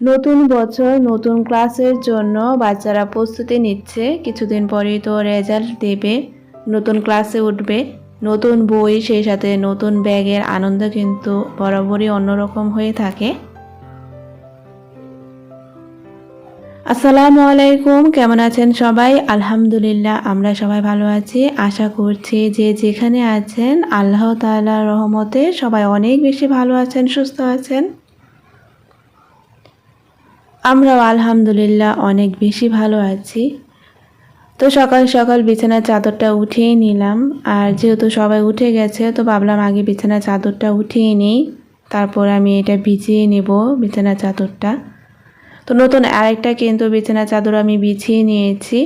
নতুন বছর নতুন ক্লাসের জন্য বাচ্চারা প্রস্তুতি নিচ্ছে। কিছুদিন পরেই তো রেজাল্ট দেবে, নতুন ক্লাসে উঠবে, নতুন বই, সেই সাথে নতুন ব্যাগের আনন্দ কিন্তু বরাবরই অন্যরকম হয়ে থাকে। আসসালামু আলাইকুম, কেমন আছেন সবাই? আলহামদুলিল্লাহ, আমরা সবাই ভালো আছি। আশা করছি যে যেখানে আছেন আল্লাহ তাআলার রহমতে সবাই অনেক বেশি ভালো আছেন, সুস্থ আছেন। আমরাও আলহামদুলিল্লাহ অনেক বেশি ভালো আছি। তো সকাল সকাল বিছানার চাদরটা উঠিয়ে নিলাম, আর যেহেতু সবাই উঠে গেছে তো ভাবলাম আগে বিছানার চাদরটা উঠিয়ে নিই, তারপর আমি এটা ভিজিয়ে নেব বিছানার চাদরটা। তো নতুন আরেকটা কিন্তু বিছানার চাদর আমি বিছিয়ে নিয়েছি,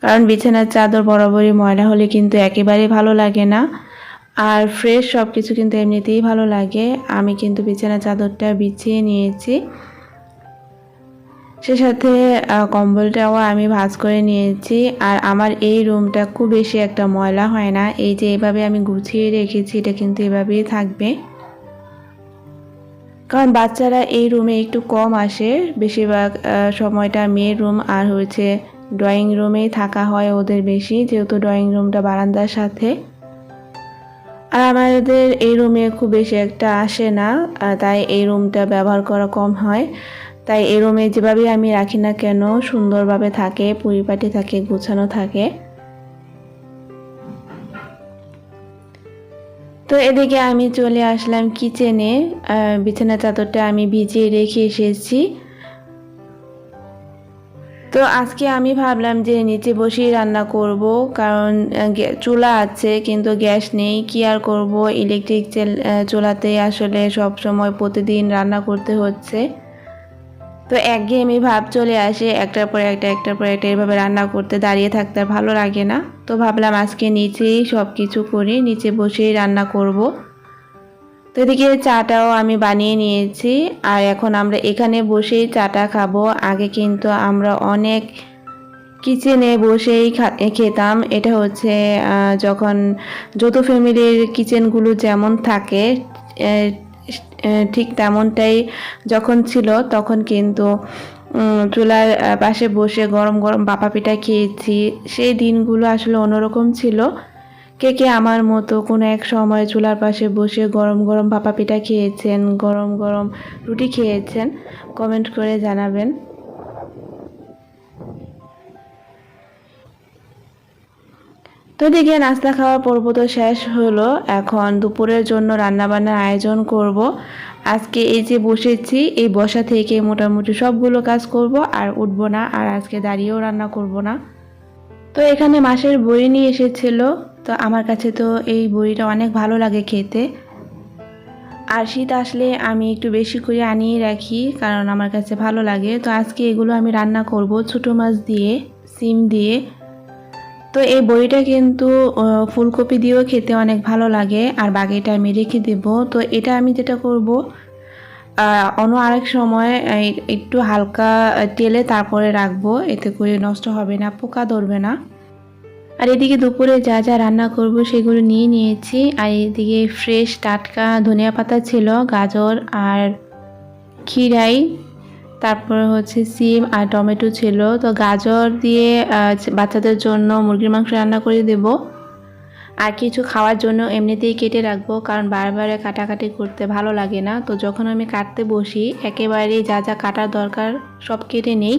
কারণ বিছানার চাদর বরাবরই ময়লা হলে কিন্তু একেবারেই ভালো লাগে না, আর ফ্রেশ সব কিছু কিন্তু এমনিতেই ভালো লাগে। আমি কিন্তু বিছানার চাদরটা বিছিয়ে নিয়েছি, সে সাথে কম্বলটাও আমি ভাঁজ করে নিয়েছি। আর আমার এই রুমটা খুব বেশি একটা ময়লা হয় না, এই যে এভাবে আমি গুছিয়ে রেখেছি, এটা কিন্তু এভাবেই থাকবে, কারণ বাচ্চারা এই রুমে একটু কম আসে। বেশিরভাগ সময়টা মেয়ের রুম আর হচ্ছে ড্রয়িং রুমেই থাকা হয় ওদের বেশি, যেহেতু ড্রয়িং রুমটা বারান্দার সাথে। আর আমাদের এই রুমে খুব বেশি একটা আসে না, তাই এই রুমটা ব্যবহার করা কম হয়। তাই এই রুমে যেভাবে আমি রাখি না কেন সুন্দরভাবে থাকে, পরিপাটি থাকে, গোছানো থাকে। তো এদিকে আমি চলে আসলাম কিচেনে। বিছানা চাদরটা আমি ভিজিয়ে রেখে এসেছি। তো আজকে আমি ভাবলাম যে নিচে বসেই রান্না করব, কারণ চুলা আছে কিন্তু গ্যাস নেই, কি আর করব। ইলেকট্রিক চুলাতে আসলে সব সময় প্রতিদিন রান্না করতে হচ্ছে, তো একঘেয়েমি ভাব চলে আসে, একটার পর একটা এভাবে রান্না করতে দাঁড়িয়ে থাকতে ভালো লাগে না। তো ভাবলাম আজকে নিচেই সব কিছু করি, নিচে বসেই রান্না করব। তো এদিকে চাটাও আমি বানিয়ে নিয়েছি, আর এখন আমরা এখানে বসেই চাটা খাবো। আগে কিন্তু আমরা অনেক কিচেনে বসেই খেতাম। এটা হচ্ছে যখন যৌথ ফ্যামিলির কিচেনগুলো যেমন থাকে ঠিক তেমনটাই যখন ছিল, তখন কিন্তু চুলার পাশে বসে গরম গরম ভাপা পিঠা খেয়েছি। সেই দিনগুলো আসলে অন্যরকম ছিল। কে কে আমার মতো কোনো এক সময় চুলার পাশে বসে গরম গরম ভাপা পিঠা খেয়েছেন, গরম গরম রুটি খেয়েছেন, কমেন্ট করে জানাবেন। তো এদিকে নাস্তা খাওয়ার পর্ব তো শেষ হলো, এখন দুপুরের জন্য রান্নাবান্নার আয়োজন করব। আজকে এই যে বসেছি, এই বসা থেকে মোটামুটি সবগুলো কাজ করব, আর উঠব না, আর আজকে দাঁড়িয়েও রান্না করব না। তো এখানে মাছের বড়ি নিয়ে এসেছিল, তো আমার কাছে তো এই বড়িটা অনেক ভালো লাগে খেতে, আর শীত আসলে আমি একটু বেশি করে আনিয়ে রাখি, কারণ আমার কাছে ভালো লাগে। তো আজকে এগুলো আমি রান্না করব ছোটো মাছ দিয়ে, সিম দিয়ে। তো এই বড়িটা কিন্তু ফুলকপি দিয়েও খেতে অনেক ভালো লাগে, আর বাকিটা আমি রেখে দেব। তো এটা আমি যেটা করব, অন্য আরেক সময় একটু হালকা তেলে তারপরে রাখবো, এতে করে নষ্ট হবে না, পোকা ধরবে না। আর এদিকে দুপুরে যা যা রান্না করব সেগুলো নিয়ে নিয়েছি। আর এদিকে ফ্রেশ টাটকা ধনিয়া পাতা ছিল, গাজর আর খিরাই, তারপর হচ্ছে সিম আর টমেটো ছিল। তো গাজর দিয়ে বাচ্চাদের জন্য মুরগির মাংস রান্না করে দেব, আর কিছু খাওয়ার জন্য এমনিতেই কেটে রাখবো, কারণ বারবার কাটাকাটি করতে ভালো লাগে না। তো যখন আমি কাটতে বসি একেবারেই যা যা কাটার দরকার সব কেটে নেই।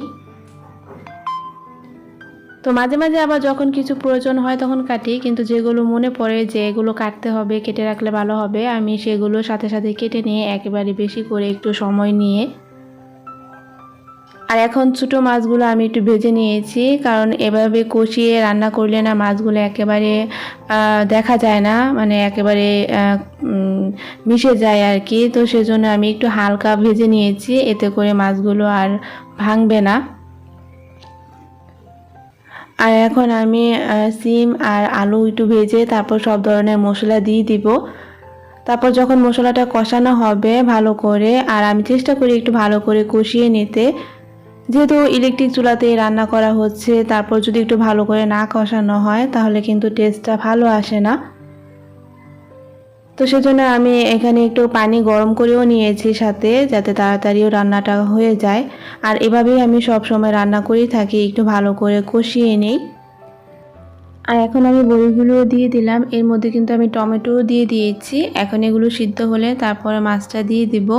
তো মাঝে মাঝে আবার যখন কিছু প্রয়োজন হয় তখন কাটি, কিন্তু যেগুলো মনে পড়ে যে এগুলো কাটতে হবে, কেটে রাখলে ভালো হবে, আমি সেগুলো সাথে সাথে কেটে নিয়ে একেবারে বেশি করে একটু সময় নিয়ে। আর এখন ছোটো মাছগুলো আমি একটু ভেজে নিয়েছি, কারণ এভাবে কষিয়ে রান্না করলে না মাছগুলো একেবারে দেখা যায় না, মানে একেবারে মিশে যায় আর কি। তো সেজন্য আমি একটু হালকা ভেজে নিয়েছি, এতে করে মাছগুলো আর ভাঙবে না। আর এখন আমি সিম আর আলু একটু ভেজে তারপর সব ধরনের মশলা দিয়ে দিব। তারপর যখন মশলাটা কষানো হবে ভালো করে, আর আমি চেষ্টা করি একটু ভালো করে কষিয়ে নিতে, যেহেতু ইলেকট্রিক চুলাতে রান্না করা হচ্ছে, তারপর যদি একটু ভালো করে না কষানো হয় তাহলে কিন্তু টেস্টটা ভালো আসে না। তো সেজন্য আমি এখানে একটু পানি গরম করেও নিয়েছি সাথে, যাতে তাড়াতাড়িও রান্নাটা হয়ে যায়। আর এভাবেই আমি সব সময় রান্না করেই থাকি, একটু ভালো করে কষিয়ে নিই। আর এখন আমি বড়িগুলো দিয়ে দিলাম, এর মধ্যে কিন্তু আমি টমেটোও দিয়ে দিয়েছি। এখন এগুলো সিদ্ধ হলে তারপরে মাছটা দিয়ে দিব।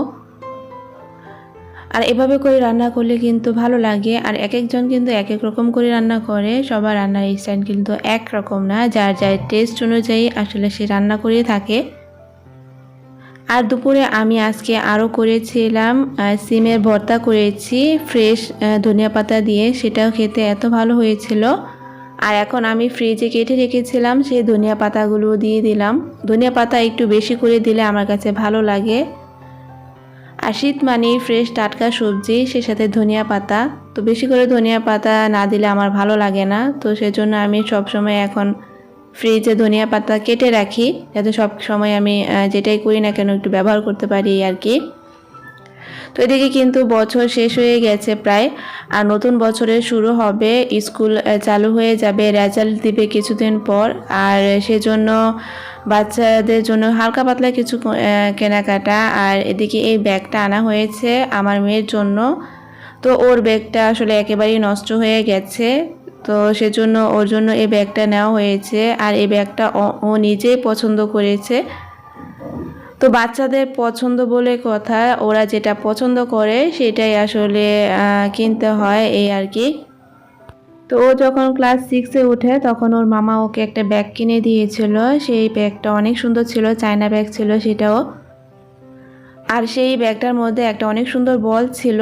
আর এভাবে করে রান্না করলে কিন্তু ভালো লাগে। আর এক একজন কিন্তু এক এক রকম করে রান্না করে, সবার রান্নার স্টাইল কিন্তু এক রকম না, যার যার টেস্ট অনুযায়ী আসলে সে রান্না করে থাকে। আর দুপুরে আমি আজকে আরও করেছিলাম সিমের ভর্তা করেছি ফ্রেশ ধনিয়া পাতা দিয়ে, সেটাও খেতে এত ভালো হয়েছিল। আর এখন আমি ফ্রিজে কেটে রেখেছিলাম সেই ধনিয়া পাতাগুলো দিয়ে দিলাম। ধনিয়া পাতা একটু বেশি করে দিলে আমার কাছে ভালো লাগে। আর শীত মানে ফ্রেশ টাটকা সবজি, সে সাথে ধনিয়া পাতা, তো বেশি করে ধনিয়া পাতা না দিলে আমার ভালো লাগে না। তো সেজন্য আমি সবসময় এখন ফ্রিজে ধনিয়া পাতা কেটে রাখি, যাতে সব সময় আমি যেটাই করি না কেন একটু ব্যবহার করতে পারি আর কি। তো এদিকে কিন্তু বছর শেষ হয়ে গেছে প্রায়, আর নতুন বছরের শুরু হবে, স্কুল চালু হয়ে যাবে, রেজাল্ট দিবে কিছুদিন পর। আর সেজন্য বাচ্চাদের জন্য হালকা পাতলা কিছু কেনাকাটা। আর এদিকে এই ব্যাগটা আনা হয়েছে আমার মেয়ের জন্য। তো ওর ব্যাগটা আসলে একেবারেই নষ্ট হয়ে গেছে, তো সেজন্য ওর জন্য এই ব্যাগটা নেওয়া হয়েছে। আর এই ব্যাগটা ও নিজেই পছন্দ করেছে। তো বাচ্চাদের পছন্দ বলে কথা, ওরা যেটা পছন্দ করে সেটাই আসলে কিনতে হয়, এই আর কি। তো ও যখন ক্লাস 6-এ ওঠে তখন ওর মামা ওকে একটা ব্যাগ কিনে দিয়েছিল। সেই ব্যাগটা অনেক সুন্দর ছিল, চায়না ব্যাগ ছিল সেটাও। আর সেই ব্যাগটার মধ্যে একটা অনেক সুন্দর বল ছিল,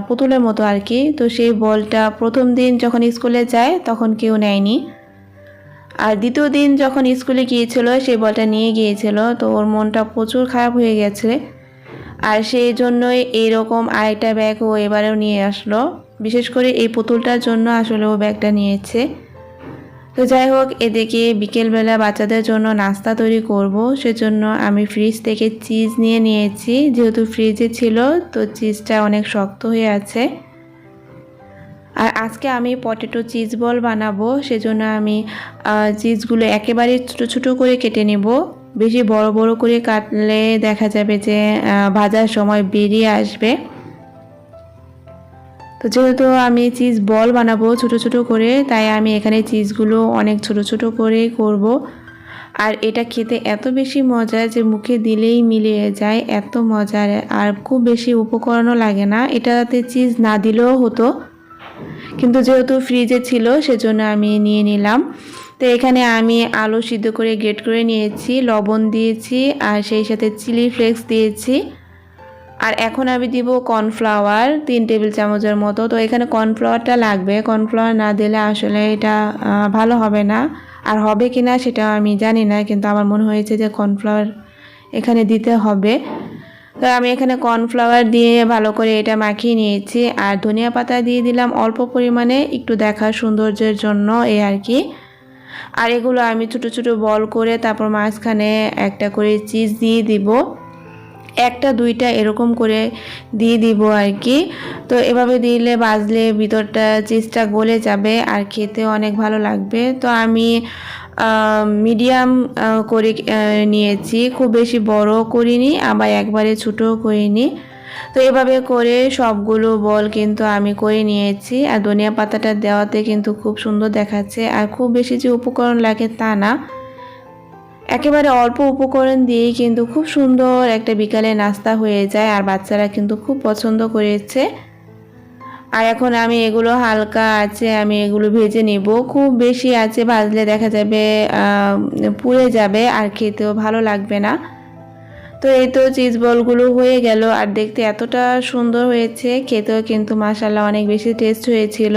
পুতুলের মতো আর কি। তো সেই বলটা প্রথম দিন যখন স্কুলে যায় তখন কেউ নেয়নি, আর দ্বিতীয় দিন যখন স্কুলে গিয়েছিল সেই বলটা নিয়ে গিয়েছিল। তো ওর মনটা প্রচুর খারাপ হয়ে গেছে, আর সেই জন্যই এইরকম আরেকটা ব্যাগ ও এবারেও নিয়ে আসলো। বিশেষ করে এই পুতুলটার জন্য আসলে ও ব্যাগটা নিয়েছে। তো যাই হোক, এদিকে বিকেলবেলা বাচ্চাদের জন্য নাস্তা তৈরি করব, সেজন্য আমি ফ্রিজ থেকে চিজ নিয়ে নিয়েছি। যেহেতু ফ্রিজে ছিল তো চিজটা অনেক শক্ত হয়ে আছে। আর আজকে আমি পটেটো চিজ বল বানাবো, সেজন্য আমি চিজগুলো একেবারে ছোটো ছোটো করে কেটে নেব। বেশি বড় বড় করে কাটলে দেখা যাবে যে ভাজার সময় বেরিয়ে আসবে। তো যেহেতু আমি চিজ বল বানাবো ছোটো ছোটো করে, তাই আমি এখানে চিজগুলো অনেক ছোটো ছোটো করেই করব। আর এটা খেতে এত বেশি মজা যে মুখে দিলেই মিলিয়ে যায়, এত মজার। আর খুব বেশি উপকরণও লাগে না, এটাতে চিজ না দিলেও হতো, কিন্তু যেহেতু ফ্রিজে ছিল সেজন্য আমি নিয়ে নিলাম। তো এখানে আমি আলু সিদ্ধ করে গ্রেট করে নিয়েছি, লবণ দিয়েছি, আর সেই সাথে চিলি ফ্লেক্স দিয়েছি। আর এখন আমি দিব কর্নফ্লাওয়ার 3 টেবিল চামচের মতো। তো এখানে কর্নফ্লাওয়ারটা লাগবে, কর্নফ্লাওয়ার না দিলে আসলে এটা ভালো হবে না। আর হবে কি না সেটা আমি জানি না, কিন্তু আমার মনে হয়েছে যে কর্নফ্লাওয়ার এখানে দিতে হবে। তো আমি এখানে কর্নফ্লাওয়ার দিয়ে ভালো করে এটা মাখিয়ে নিয়েছি। আর ধনিয়া পাতা দিয়ে দিলাম অল্প পরিমাণে, একটু দেখার সৌন্দর্যের জন্য, এই আর কি। আর এগুলো আমি ছোট ছোট বল করে তারপর মাঝখানে একটা করে চিজ দিয়ে দিব, একটা দুইটা এরকম করে দিয়ে দিব আর কি। তো এভাবে দিলে ভাজলে ভিতরটা চিজটা গলে যাবে আর খেতে অনেক ভালো লাগবে। তো আমি মিডিয়াম করে নিয়েছি, খুব বেশি বড় করিনি, আবার একবারে ছোটও করিনি। তো এভাবে করে সবগুলো বল কিন্তু আমি করে নিয়েছি। আর ধনিয়া পাতাটা দেওয়াতে কিন্তু খুব সুন্দর দেখাচ্ছে। আর খুব বেশি যে উপকরণ লাগে তা না, একেবারে অল্প উপকরণ দিয়েই কিন্তু খুব সুন্দর একটা বিকালে নাস্তা হয়ে যায়। আর বাচ্চারা কিন্তু খুব পছন্দ করেছে। আর এখন আমি এগুলো হালকা আছে আমি এগুলো ভেজে নেব, খুব বেশি আছে ভাজলে দেখা যাবে পুড়ে যাবে আর খেতেও ভালো লাগবে না। তো এই তো চিজ বলগুলো হয়ে গেল, আর দেখতে এতটা সুন্দর হয়েছে, খেতেও কিন্তু মাশাআল্লাহ অনেক বেশি টেস্ট হয়েছিল।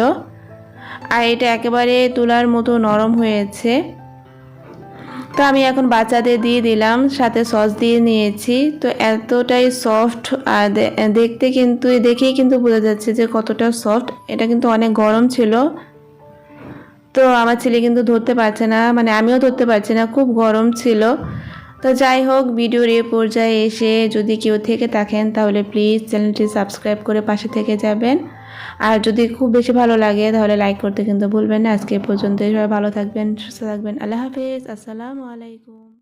আর এটা একেবারে তুলার মতো নরম হয়েছে। তো আমি এখন বাচ্চাদের দিয়ে দিলাম, সাথে সস দিয়ে নিয়েছি। তো এতটাই সফট, আর দেখতে কিন্তু দেখেই কিন্তু বোঝা যাচ্ছে যে কতটা সফট। এটা কিন্তু অনেক গরম ছিল, তো আমার ছেলে কিন্তু ধরতে পারছে না, মানে আমিও ধরতে পারছি না, খুব গরম ছিল। তো যাই হোক, ভিডিওর এই পর্যায়ে এসে যদি কেউ থেকে থাকেন তাহলে প্লিজ চ্যানেলটি সাবস্ক্রাইব করে পাশে থেকে যাবেন। আর যদি খুব বেশি ভালো লাগে তাহলে লাইক করতে কিন্তু ভুলবেন না। আজকে পর্যন্ত সবাই ভালো থাকবেন, সুস্থ থাকবেন। আল্লাহ হাফেজ, আসসালামু আলাইকুম।